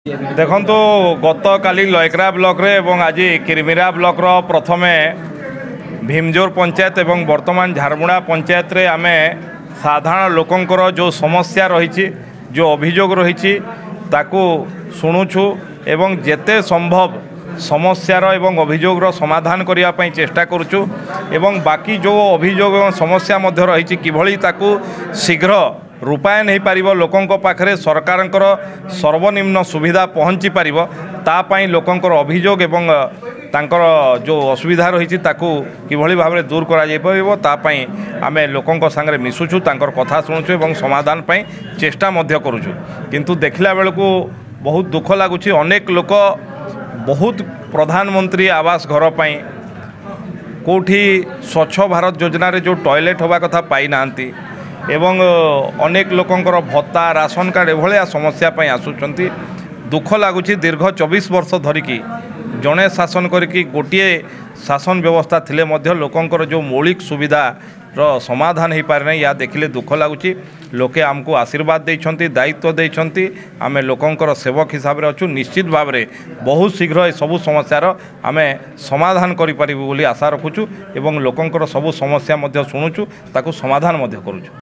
देखो गत काली लयकरा ब्लॉक रे एवं आज किरमिरा ब्लॉक रो प्रथमे भीमजोर पंचायत एवं वर्तमान झारमुड़ा पंचायत रे आमे साधारण लोकंकर जो समस्या रही जो अभियोग रही ताकू शुणुछु एवं जेते संभव समस्यार एवं अभियोग समाधान करने चेष्टा करुचु एवं बाकी जो अभियोग समस्या मध्य रही किभली ताकू शीघ्र रूपायन हो पार लोकों पाखे सरकारंकर सर्वनिम्न सुविधा पहुँची पार तापाई लोकंकर अभियोग एवं तांकर जो असुविधा रही ताकू किभली भाव में दूर कराई आमे लोकों सांगे मिसुचु तांकर कथा शुणुचु एवं समाधान पाई चेष्टा मध्य करुचु किंतु देखला बेलू बहुत दुख लगुच अनेक लोक बहुत प्रधानमंत्री आवास घर पाई कोठी स्वच्छ भारत योजना रे जो टॉयलेट होबा कथा पाई नांती एवं अनेक लोकंकर भत्ता राशन कार्ड एभलिया समस्या पाई आसुचंती दुख लगुच दीर्घ 24 वर्ष धरिकी जड़े शासन करके गोटे शासन व्यवस्था थिले मध्य लोकंकर जो मौलिक सुविधा समाधान हो पारे नहीं या देखिले दुख लगुच लोके आमको आशीर्वाद देइछंती दायित्व देइछंती आमे लोकंकर सेवक हिसाब रे अछु निश्चित भाव में बहुत शीघ्र ए सबु समस्यार आमे समाधान करि परिबु बोली आशा रखुछु एवं लोकंकर सबु समस्या मध्य शुणुछु ताकू समाधान मध्य करूछु।